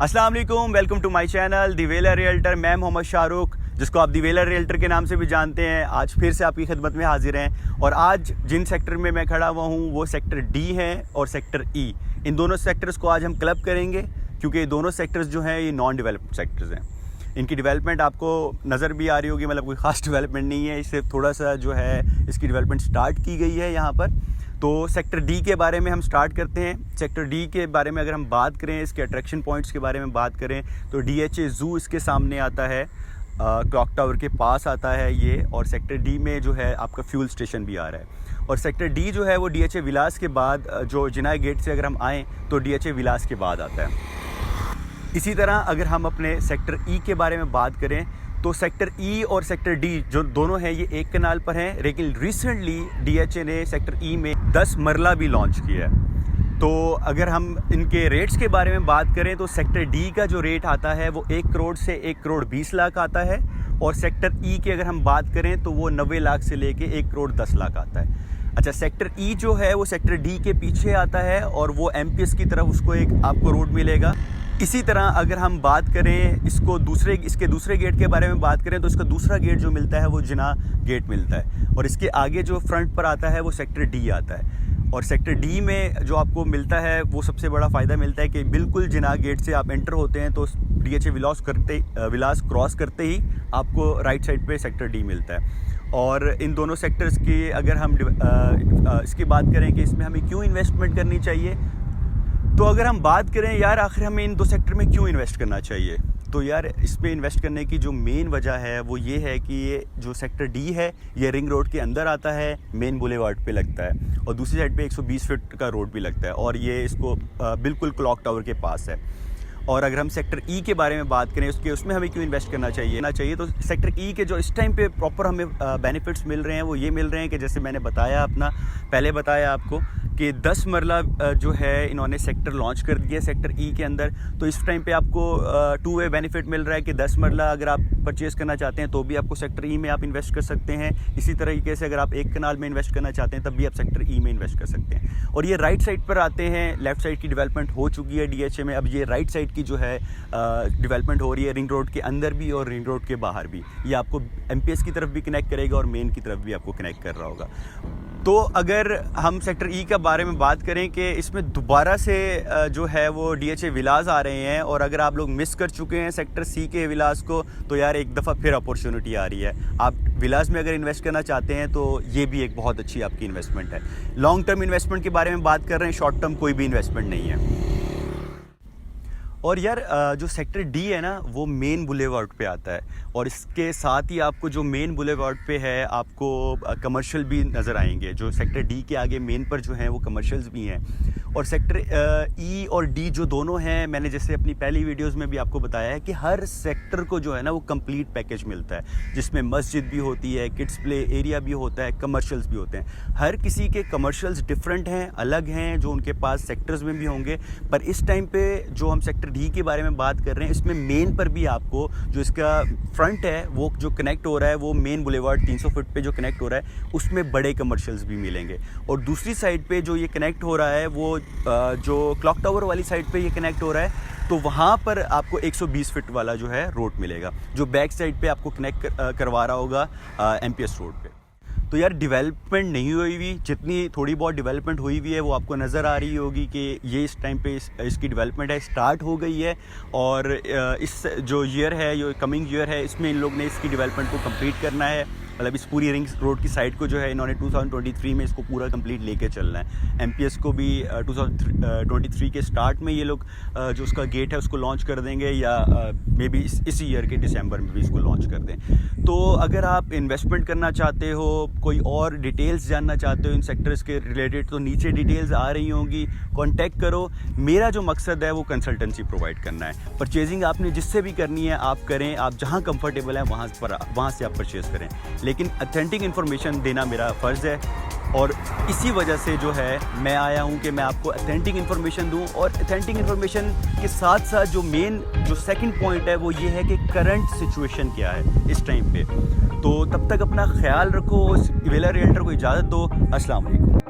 अस्सलाम वालेकुम, welcome to my channel the weller realtor. मैं मोहम्मद शाहरुख, जिसको आप दी वेलर रियल्टर के नाम से भी जानते हैं, आज फिर से आपकी खिदमत में हाजिर हैं। और आज जिन सेक्टर में मैं खड़ा हुआ हूँ वो सेक्टर डी है और सेक्टर ई। इन दोनों सेक्टर्स को आज हम क्लब करेंगे क्योंकि ये दोनों सेक्टर्स जो हैं ये नॉन डेवलप्ड सेक्टर्स हैं। इनकी डेवलपमेंट आपको नज़र भी आ रही होगी, मतलब कोई ख़ास डेवलपमेंट नहीं है, इससे थोड़ा सा जो है इसकी डेवलपमेंट स्टार्ट की गई है यहाँ पर। तो सेक्टर डी के बारे में हम स्टार्ट करते हैं। सेक्टर डी के बारे में अगर हम बात करें, इसके अट्रैक्शन पॉइंट्स के बारे में बात करें तो DHA ज़ू इसके सामने आता है, क्लॉक टावर के पास आता है ये। और सेक्टर डी में जो है आपका फ्यूल स्टेशन भी आ रहा है। और सेक्टर डी जो है वो DHA विलास के बाद, जो जिनाह गेट से अगर हम आएँ तो DHA विलास के बाद आता है। इसी तरह अगर हम अपने सेक्टर ई के बारे में बात करें तो सेक्टर ई और सेक्टर डी जो दोनों हैं ये एक कनाल पर हैं, लेकिन रिसेंटली DHA ने सेक्टर ई में 10 मरला भी लॉन्च किया है। तो अगर हम इनके रेट्स के बारे में बात करें तो सेक्टर डी का जो रेट आता है वो 1 करोड़ से 1 करोड़ 20 लाख आता है। और सेक्टर ई की अगर हम बात करें तो वो 90 लाख से लेके 1 करोड़ 10 लाख आता है। अच्छा, सेक्टर ई जो है वो सेक्टर डी के पीछे आता है और वो MPS की तरफ उसको एक आपको रोड मिलेगा। इसी तरह अगर हम बात करें इसके दूसरे गेट के बारे में बात करें तो इसका दूसरा गेट जो मिलता है वो जिनाह गेट मिलता है। और इसके आगे जो फ्रंट पर आता है वो सेक्टर डी आता है। और सेक्टर डी में जो आपको मिलता है वो सबसे बड़ा फ़ायदा मिलता है कि बिल्कुल जिनाह गेट से आप एंटर होते हैं तो DHA विलास क्रॉस करते ही आपको राइट साइड पे सेक्टर डी मिलता है। और इन दोनों सेक्टर्स की अगर हम इसकी बात करें कि इसमें हमें क्यों इन्वेस्टमेंट करनी चाहिए, तो अगर हम बात करें यार आखिर हमें इन दो सेक्टर में क्यों इन्वेस्ट करना चाहिए, तो यार इस पे इन्वेस्ट करने की जो मेन वजह है वो ये है कि ये जो सेक्टर डी है ये रिंग रोड के अंदर आता है, मेन बुलेवार्ड पे लगता है और दूसरी साइड पे 120 फीट का रोड भी लगता है और ये इसको बिल्कुल क्लॉक टावर के पास है। और अगर हम सेक्टर ई के बारे में बात करें उसमें हमें क्यों इन्वेस्ट करना चाहिए तो सेक्टर ई के जो इस टाइम पे प्रॉपर हमें बेनिफिट्स मिल रहे हैं वो ये मिल रहे हैं कि जैसे मैंने पहले बताया आपको कि 10 मरला जो है इन्होंने सेक्टर लॉन्च कर दिया सेक्टर ई के अंदर। तो इस टाइम पे आपको 2 वे बेनिफिट मिल रहा है कि 10 मरला अगर आप परचेज़ करना चाहते हैं तो भी आपको सेक्टर ई में आप इन्वेस्ट कर सकते हैं। इसी तरीके से अगर आप एक कनाल में इन्वेस्ट करना चाहते हैं तब भी आप सेक्टर ई में इन्वेस्ट कर सकते हैं। और ये राइट साइड पर आते हैं, लेफ़्ट साइड की डेवलपमेंट हो चुकी है DHA में, अब ये राइट साइड की जो है डेवलपमेंट हो रही है रिंग रोड के अंदर भी और रिंग रोड के बाहर भी। ये आपको MPS की तरफ भी कनेक्ट करेगा और मेन की तरफ भी आपको कनेक्ट कर रहा होगा। तो अगर हम सेक्टर ई के बारे में बात करें कि इसमें दोबारा से जो है वो DHA विलास आ रहे हैं और अगर आप लोग मिस कर चुके हैं सेक्टर सी के विलास को तो यार एक दफ़ा फिर अपॉर्चुनिटी आ रही है। आप विलास में अगर इन्वेस्ट करना चाहते हैं तो ये भी एक बहुत अच्छी आपकी इन्वेस्टमेंट है। लॉन्ग टर्म इन्वेस्टमेंट के बारे में बात कर रहे हैं, शॉर्ट टर्म कोई भी इन्वेस्टमेंट नहीं है। और यार जो सेक्टर डी है ना वो मेन बुलेवार्ड पे आता है और इसके साथ ही आपको जो मेन बुलेवार्ड पे है आपको कमर्शियल भी नज़र आएंगे। जो सेक्टर डी के आगे मेन पर जो हैं वो कमर्शियल्स भी हैं। और सेक्टर ई और डी जो दोनों हैं, मैंने जैसे अपनी पहली वीडियोस में भी आपको बताया है कि हर सेक्टर को जो है ना वो कंप्लीट पैकेज मिलता है, जिसमें मस्जिद भी होती है, किड्स प्ले एरिया भी होता है, कमर्शियल्स भी होते हैं। हर किसी के कमर्शियल्स डिफरेंट हैं, अलग हैं, जो उनके पास सेक्टर्स में भी होंगे। पर इस टाइम पे जो हम सेक्टर डी के बारे में बात कर रहे हैं इसमें मेन पर भी आपको जो इसका फ्रंट है वो जो कनेक्ट हो रहा है वो मेन बुलेवार्ड 300 फीट पे जो कनेक्ट हो रहा है उसमें बड़े कमर्शियल्स भी मिलेंगे। और दूसरी साइड पे जो ये कनेक्ट हो रहा है वो जो क्लॉक टावर वाली साइड पे ये कनेक्ट हो रहा है तो वहाँ पर आपको 120 फीट वाला जो है रोड मिलेगा जो बैक साइड पे आपको कनेक्ट करवा रहा होगा MPS रोड पे। तो यार डेवलपमेंट नहीं हुई हुई, जितनी थोड़ी बहुत डेवलपमेंट हुई हुई है वो आपको नज़र आ रही होगी कि ये इस टाइम पे इसकी डेवलपमेंट है स्टार्ट हो गई है। और इस जो ईयर है, जो कमिंग ईयर है, इसमें इन लोग ने इसकी डेवलपमेंट को कंप्लीट करना है। मतलब इस पूरी रिंग रोड की साइड को जो है इन्होंने 2023 में इसको पूरा कंप्लीट लेके चलना है। MPS को भी 2023 के स्टार्ट में ये लोग जो उसका गेट है उसको लॉन्च कर देंगे या मे बी इसी ईयर के दिसंबर में भी इसको लॉन्च कर दें। तो अगर आप इन्वेस्टमेंट करना चाहते हो, कोई और डिटेल्स जानना चाहते हो इन सेक्टर्स के रिलेटेड तो नीचे डिटेल्स आ रही होंगी, कॉन्टैक्ट करो। मेरा जो मकसद है वो कंसल्टेंसी प्रोवाइड करना है। परचेजिंग आपने जिससे भी करनी है आप करें, आप जहाँ कंफर्टेबल हैं वहाँ से आप परचेज़ करें, लेकिन ऑथेंटिक इन्फॉर्मेशन देना मेरा फ़र्ज़ है। और इसी वजह से जो है मैं आया हूँ कि मैं आपको ऑथेंटिक इन्फॉर्मेशन दूँ। और ऑथेंटिक इन्फॉर्मेशन के साथ साथ जो सेकंड पॉइंट है वो ये है कि करंट सिचुएशन क्या है इस टाइम पे। तो तब तक अपना ख्याल रखो, वेलर रियल्टर को इजाज़त दो। अस्सलाम वालेकुम।